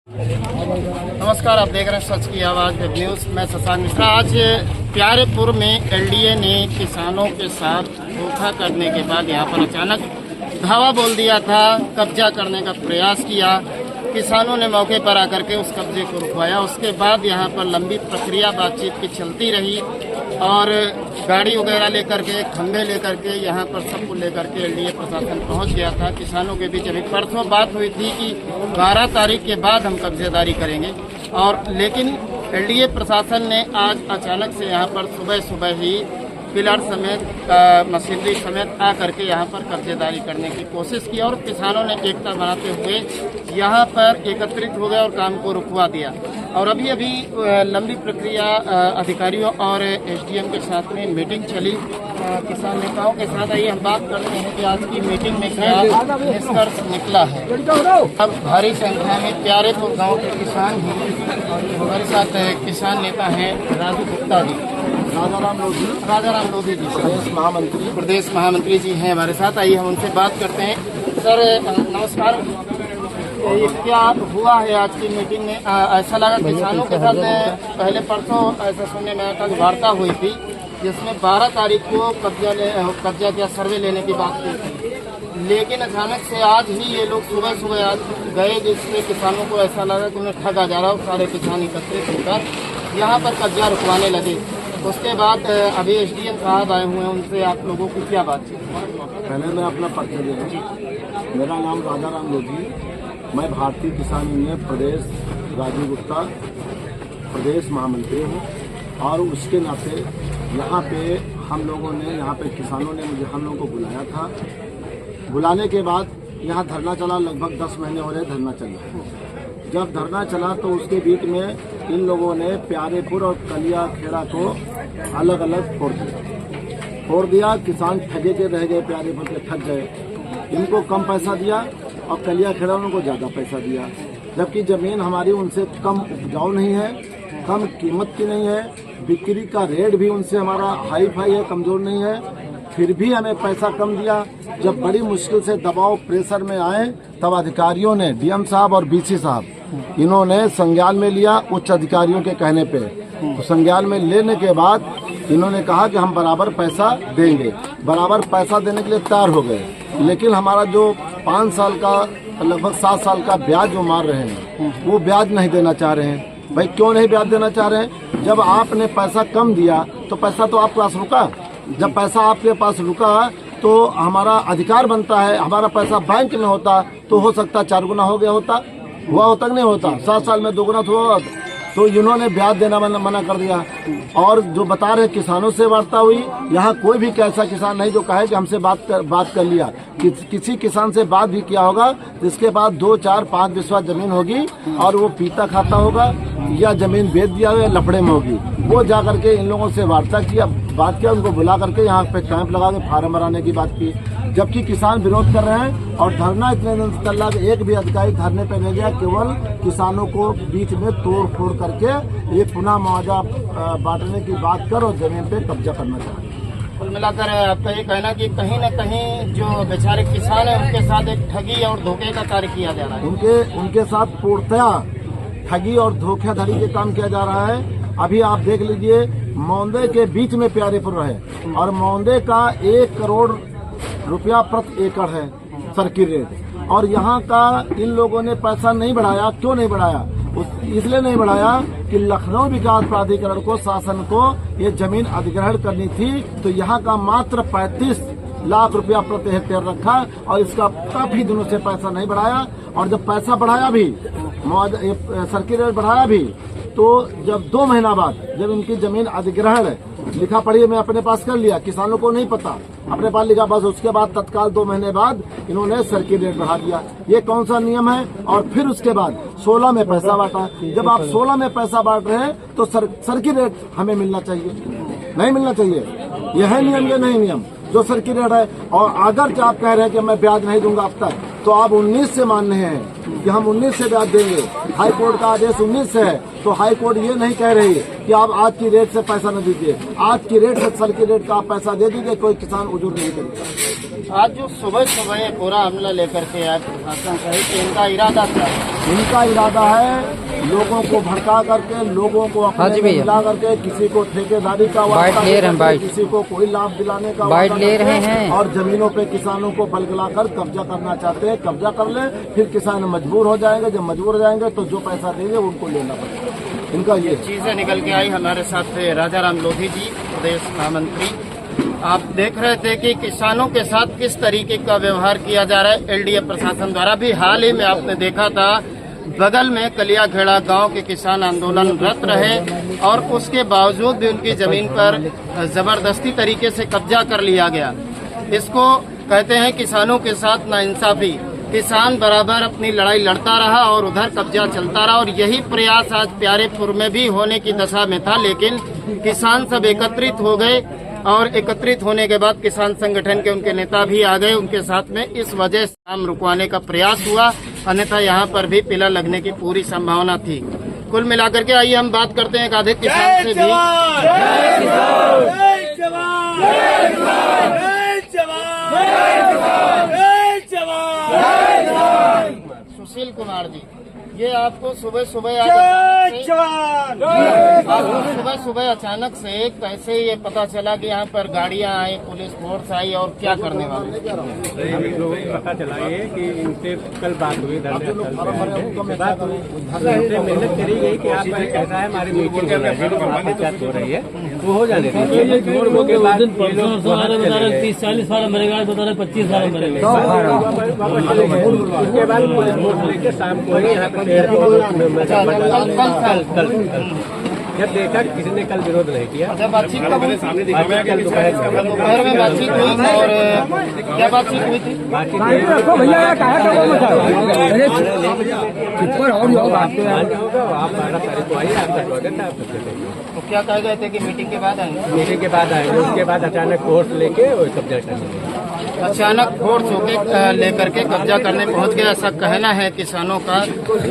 नमस्कार, आप देख रहे हैं सच की आवाज़ वेब न्यूज़। मैं शशांक मिश्रा। आज प्यारेपुर में एलडीए ने किसानों के साथ धोखा करने के बाद यहां पर अचानक धावा बोल दिया था, कब्जा करने का प्रयास किया। किसानों ने मौके पर आकर के उस कब्जे को रुकवाया। उसके बाद यहां पर लंबी प्रक्रिया बातचीत की चलती रही और गाड़ी वगैरह लेकर के, खंभे लेकर के यहां पर सबको लेकर के एलडीए प्रशासन पहुंच गया था। किसानों के बीच अभी परसों बात हुई थी कि 12 तारीख के बाद हम कब्जेदारी करेंगे, और लेकिन एलडीए प्रशासन ने आज अचानक से यहां पर सुबह ही पिलर समेत मशीनरी समेत आकर के यहाँ पर कब्जेदारी करने की कोशिश की और किसानों ने एकता बनाते हुए यहाँ पर एकत्रित हो गए और काम को रुकवा दिया। और अभी लंबी प्रक्रिया अधिकारियों और एसडीएम के साथ में मीटिंग चली किसान नेताओं के साथ। आइए हम बात करते हैं कि आज की मीटिंग में क्या निष्कर्ष निकला है। अब भारी संख्या में प्यारेपुर गाँव के किसान हैं और हमारे साथ किसान नेता हैं राजू गुप्ता जी, राजाराम लोधी जी, प्रदेश महामंत्री जी हैं हमारे साथ। आइए हम उनसे बात करते हैं। सर नमस्कार, ये क्या हुआ है आज की मीटिंग में? ऐसा लगा किसानों के साथ पहले परसों ऐसा सुनने में आया था वार्ता हुई थी जिसमें 12 तारीख को कब्जा किया, सर्वे लेने की बात की थी, लेकिन अचानक से आज ही ये लोग सुबह आज गए, जिससे किसानों को ऐसा लगा कि उन्हें ठगा जा रहा है। सारे किसान एकत्रित होकर यहाँ पर कब्जा रुकवाने लगे। उसके बाद अभी एसडीएम साहब आए हुए हैं, उनसे आप लोगों की क्या बातचीत? पहले मैं अपना परिचय दे रहा हूँ। मेरा नाम राजाराम लोधी, मैं भारतीय किसान यूनियन प्रदेश राजू गुप्ता प्रदेश महामंत्री हूँ। और उसके नाते यहाँ पे हम लोगों ने, यहाँ पे किसानों ने मुझे हम लोगों को बुलाया था। बुलाने के बाद यहाँ धरना चला, लगभग 10 महीने हो रहे धरना चला। जब धरना चला तो उसके बीच में इन लोगों ने प्यारेपुर और कलिया खेड़ा को अलग अलग फोड़ दिया। किसान ठगे के रह गए, प्यारेपुर के ठग गए, इनको कम पैसा दिया और कलिया खेड़ा उनको ज़्यादा पैसा दिया। जबकि ज़मीन हमारी उनसे कम उपजाऊ नहीं है, कम कीमत की नहीं है, बिक्री का रेट भी उनसे हमारा हाई फाई है, कमज़ोर नहीं है, फिर भी हमें पैसा कम दिया। जब बड़ी मुश्किल से दबाव प्रेशर में आए तब अधिकारियों ने, डीएम साहब और बीसी साहब, इन्होंने संज्ञान में लिया उच्च अधिकारियों के कहने पे। तो संज्ञान में लेने के बाद इन्होंने कहा कि हम बराबर पैसा देंगे, बराबर पैसा देने के लिए तैयार हो गए। लेकिन हमारा जो 5 साल का, लगभग 7 साल का ब्याज जो मार रहे हैं, वो ब्याज नहीं देना चाह रहे हैं। भाई क्यों नहीं ब्याज देना चाह रहे हैं? जब आपने पैसा कम दिया तो पैसा तो आपके पास रुका। जब पैसा आपके पास रुका तो हमारा अधिकार बनता है, हमारा पैसा बैंक में होता तो हो सकता 4 गुना हो गया होता, हुआ होता कि नहीं होता? 7 साल में 2 गुना हुआ। तो इन्होंने ब्याज देना मना कर दिया। और जो बता रहे किसानों से वार्ता हुई, यहाँ कोई भी ऐसा किसान नहीं जो कहे कि हमसे बात कर लिया। किसी किसान से बात भी किया होगा जिसके बाद 2, 4, 5 बिस्वा जमीन होगी और वो पीता खाता होगा या जमीन बेच दिया हुआ लफड़े में होगी। वो जा करके इन लोगों से वार्ता किया, बात किया, उनको बुला करके यहाँ पे कैंप लगा के फार्म भराने की बात की। जबकि किसान विरोध कर रहे हैं और धरना इतने दिन से चल रहा है, एक भी अधिकारी धरने पे नहीं गया। केवल किसानों को बीच में तोड़ फोड़ करके ये पुनः मुआवजा बांटने की बात कर और जमीन पे कब्जा करना चाहते हैं। कुल मिलाकर आपका ये कहना कि कहीं न कहीं जो बेचारे किसान है उनके साथ एक ठगी और धोखे का कार्य किया जा रहा है। उनके साथ पूर्णतया ठगी और धोखाधड़ी के काम किया जा रहा है। अभी आप देख लीजिए, मौंदे के बीच में प्यारेपुर है और मौंदे का 1 करोड़ रुपया प्रति एकड़ है सर्किट रेट, और यहाँ का इन लोगों ने पैसा नहीं बढ़ाया। क्यों नहीं बढ़ाया? इसलिए नहीं बढ़ाया कि लखनऊ विकास प्राधिकरण को, शासन को ये जमीन अधिग्रहण करनी थी, तो यहाँ का मात्र 35 लाख रुपया प्रति हेक्टेयर रखा और इसका काफी दिनों से पैसा नहीं बढ़ाया। और जब पैसा बढ़ाया भी, सर्किट रेट बढ़ाया भी, तो जब 2 महीना बाद जब इनकी जमीन अधिग्रहण लिखा पढ़ी मैं अपने पास कर लिया, किसानों को नहीं पता, अपने पास लिखा, बस उसके बाद तत्काल 2 महीने बाद इन्होंने सर्किट रेट बढ़ा दिया। ये कौन सा नियम है? और फिर उसके बाद 16 में पैसा बांटा। जब आप 16 में पैसा बांट रहे हैं तो सर्किट रेट हमें मिलना चाहिए, नहीं मिलना चाहिए। यह है नियम, ये नहीं नियम जो सर्किट रेट है। और अगर आप कह रहे हैं कि मैं ब्याज नहीं दूंगा अब तक, तो आप 19 से मान रहे हैं कि हम 19 से ब्याज देंगे। हाई कोर्ट का आदेश 19 से है, तो हाई कोर्ट ये नहीं कह रही कि आप आज की रेट से पैसा न दीजिए। आज की रेट से सर्किट रेट का आप पैसा दे दीजिए, कोई किसान उजूर नहीं करेगा। आज जो सुबह सुबह ये पूरा हमला लेकर के आए प्रशासन सहित, कि इनका इरादा क्या है? इनका इरादा है लोगों को भड़का करके, लोगों को अपने में मिला करके, किसी को ठेकेदारी का वादा देकर, किसी को कोई लाभ दिलाने का वादा ले रहे हैं और जमीनों पे किसानों को बलगलाकर कब्जा करना चाहते हैं। कब्जा कर ले, फिर किसान मजबूर हो जाएंगे। जब मजबूर हो जाएंगे तो जो पैसा देंगे उनको लेना पड़ेगा। इनका ये चीजें निकल के आई। हमारे साथ थे राजा राम लोधी जी, प्रदेश महामंत्री। आप देख रहे थे कि किसानों के साथ किस तरीके का व्यवहार किया जा रहा है एलडीए प्रशासन द्वारा। भी हाल ही में आपने देखा था, बगल में कलियाखेड़ा गांव के किसान आंदोलनरत रहे और उसके बावजूद भी उनकी जमीन पर जबरदस्ती तरीके से कब्जा कर लिया गया। इसको कहते हैं किसानों के साथ नाइंसाफी। किसान बराबर अपनी लड़ाई लड़ता रहा और उधर कब्जा चलता रहा, और यही प्रयास आज प्यारेपुर में भी होने की दशा में था। लेकिन किसान सब एकत्रित हो गए और एकत्रित होने के बाद किसान संगठन के उनके नेता भी आ गए उनके साथ में। इस वजह से काम रुकवाने का प्रयास हुआ, अन्यथा यहाँ पर भी पिला लगने की पूरी संभावना थी। कुल मिलाकर के आइए हम बात करते हैं एक आधे किसान से भी। सुशील कुमार जी, ये आपको सुबह सुबह अचानक से कैसे ये पता चला कि यहाँ पर गाड़ियाँ आई, पुलिस फोर्स आई, और क्या करने वाले? हम लोगों को पता चला ये कि इनसे कल बात हुई, इनसे मेहनत करी गई कि आप कैसा है हमारी मीटिंग हो रही है वो हो जाने के 30-40 साल मरेगा, बता रहे 25 साल मरेगा। उसके बाद पुलिस फोर्स लेके शाम को ही यहाँ पे कल जब देखा कि किसी ने कल विरोध नहीं किया, जब बातचीत कल दोपहर में बातचीत हुई और क्या बातचीत हुई थी? आप 12 तारीख को आइए, आपका स्वागत है। आप तो क्या कह गए थे कि मीटिंग के बाद आएंगे? मीटिंग के बाद आएंगे, उसके बाद अचानक फोर्स लेके वो कब्जा करने, अचानक फोर्स होके लेकर के कब्जा करने पहुंच गया, ऐसा कहना है किसानों का।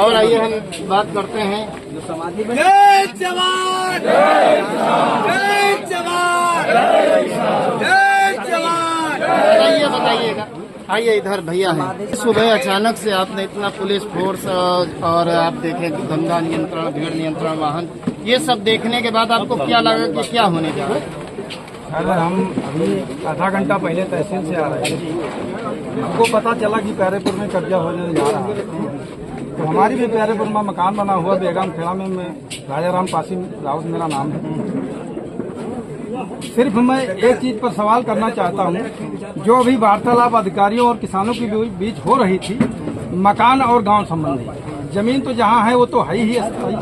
और आइए हम बात करते हैं। जय जवान, जय जवान, जय जवान। बताइएगा, आइए इधर भैया हैं। सुबह अचानक से आपने इतना पुलिस फोर्स और आप देखें दंगा नियंत्रण, भीड़ नियंत्रण वाहन, ये सब देखने के बाद आपको क्या लगा कि क्या होने जा रहा है? अगर हम अभी आधा घंटा पहले तहसील से आ रहे थे, हमको पता चला कि प्यारेपुर में कब्जा होने जा रहा है। तो हमारी भी प्यारेपुर में मकान बना हुआ बेगम खेड़ा में, मैं राजा राम कासिम राउत मेरा नाम है। सिर्फ मैं एक चीज पर सवाल करना चाहता हूँ, जो अभी वार्तालाप अधिकारियों और किसानों के बीच हो रही थी, मकान और गांव संबंधी, जमीन तो जहाँ है वो तो है ही अस्थायी,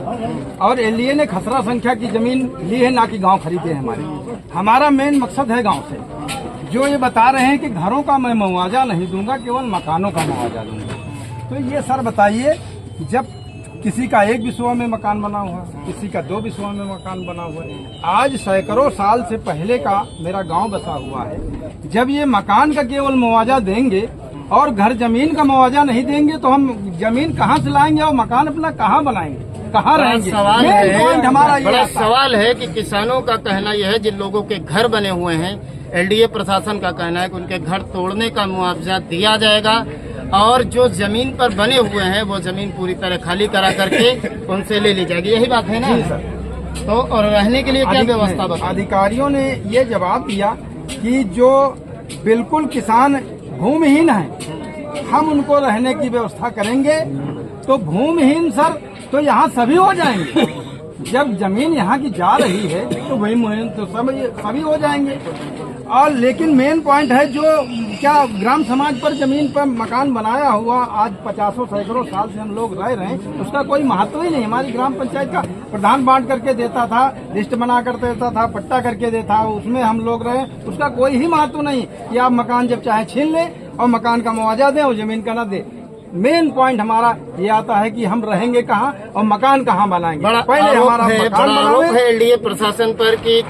और एलडीए ने खसरा संख्या की जमीन ली है, ना कि गांव खरीदे हैं। हमारा मेन मकसद है गांव से। जो ये बता रहे हैं कि घरों का मैं मुआवजा नहीं दूंगा, केवल मकानों का मुआवजा दूंगा। तो ये सर बताइए, जब किसी का 1 बिस्वा में मकान बना हुआ, किसी का 2 बिस्वा में मकान बना हुआ है, आज सैकड़ों साल से पहले का मेरा गांव बसा हुआ है। जब ये मकान का केवल मुआवजा देंगे और घर जमीन का मुआवजा नहीं देंगे, तो हम जमीन कहाँ से लाएंगे और मकान अपना कहाँ बनाएंगे, कहाँ रहेंगे? सवाल है, हमारा बड़ा सवाल है कि किसानों का कहना यह है, जिन लोगों के घर बने हुए हैं, एलडीए प्रशासन का कहना है कि उनके घर तोड़ने का मुआवजा दिया जाएगा, और जो जमीन पर बने हुए हैं वो जमीन पूरी तरह खाली करा करके उनसे ले ली जाएगी। यही बात है ना? तो और रहने के लिए क्या व्यवस्था बताई? अधिकारियों ने ये जवाब दिया कि जो बिल्कुल किसान भूमिहीन है, हम उनको रहने की व्यवस्था करेंगे। तो भूमिहीन सर, तो यहाँ सभी हो जाएंगे। जब जमीन यहाँ की जा रही है तो भूमिहीन तो सभी हो जाएंगे। और लेकिन मेन पॉइंट है, जो क्या ग्राम समाज पर जमीन पर मकान बनाया हुआ आज 50 सैकड़ों साल से हम लोग रह रहे हैं, उसका कोई महत्व ही नहीं। हमारी ग्राम पंचायत का प्रधान बांट करके देता था, लिस्ट बना कर देता था, पट्टा करके देता, उसमें हम लोग रहे, उसका कोई ही महत्व नहीं कि आप मकान जब चाहे छीन लें और मकान का मुआवजा दें और जमीन का न दे। मेन पॉइंट हमारा ये आता है कि हम रहेंगे कहाँ और मकान कहाँ बनाएंगे। पहले हमारा आरोप है एलडीए प्रशासन पर कि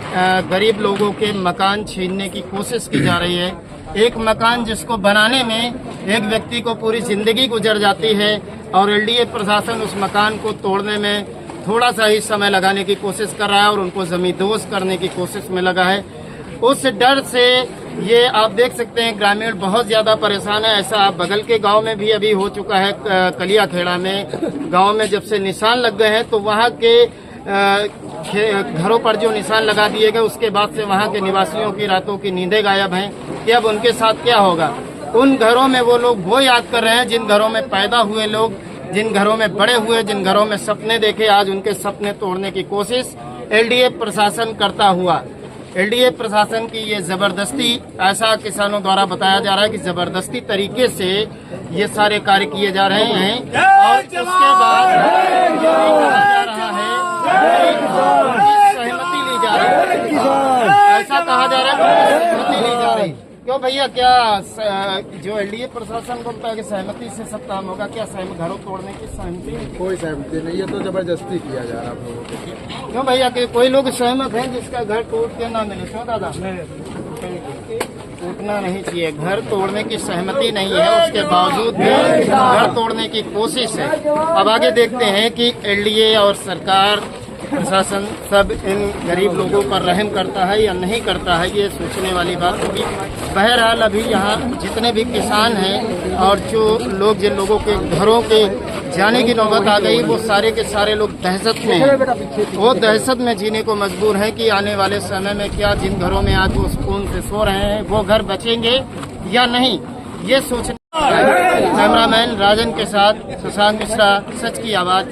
गरीब लोगों के मकान छीनने की कोशिश की जा रही है। एक मकान जिसको बनाने में एक व्यक्ति को पूरी जिंदगी गुजर जाती है, और एलडीए प्रशासन उस मकान को तोड़ने में थोड़ा सा ही समय लगाने की कोशिश कर रहा है और उनको जमींदोज करने की कोशिश में लगा है। उस डर से ये आप देख सकते हैं ग्रामीण बहुत ज्यादा परेशान है। ऐसा बगल के गांव में भी अभी हो चुका है। कलिया खेड़ा में गांव में जब से निशान लग गए हैं तो वहां के घरों पर जो निशान लगा दिए गए उसके बाद से वहां के निवासियों की रातों की नींदें गायब हैं कि अब उनके साथ क्या होगा। उन घरों में वो लोग वो याद कर रहे हैं जिन घरों में पैदा हुए लोग, जिन घरों में बड़े हुए, जिन घरों में सपने देखे, आज उनके सपने तोड़ने की कोशिश एलडीए प्रशासन करता हुआ। एलडीए प्रशासन की ये जबरदस्ती, ऐसा किसानों द्वारा बताया जा रहा है कि जबरदस्ती तरीके से ये सारे कार्य किए जा रहे हैं। और उसके बाद ये कहा जा रहा है कि सहमति ली जा रही है। ऐसा कहा जा रहा है कि सहमति ली जा रही। क्यों भैया, क्या जो एलडीए प्रशासन बोलता है कि सहमति से सब काम होगा, क्या घरों तोड़ने की सहमति? कोई सहमति नहीं, ये तो जबरदस्ती किया जा रहा है आप लोगों को। क्यों भैया, कि कोई लोग सहमत हैं जिसका घर टूट के ना मिले? क्यों दादा? टूटना नहीं चाहिए, घर तोड़ने की सहमति नहीं है, उसके बावजूद भी घर तोड़ने की कोशिश है। अब आगे देखते हैं कि एलडीए और सरकार, प्रशासन सब इन गरीब लोगों पर रहम करता है या नहीं करता है, ये सोचने वाली बात होगी। बहरहाल अभी यहाँ जितने भी किसान हैं और जो लोग, जिन लोगों के घरों के जाने की नौबत आ गई, वो सारे के सारे लोग दहशत में हैं। वो दहशत में जीने को मजबूर हैं कि आने वाले समय में क्या जिन घरों में आज वो सुकून से सो रहे हैं वो घर बचेंगे या नहीं, ये सोचने। कैमरामैन राजन के साथ शशांक मिश्रा, सच की आवाज।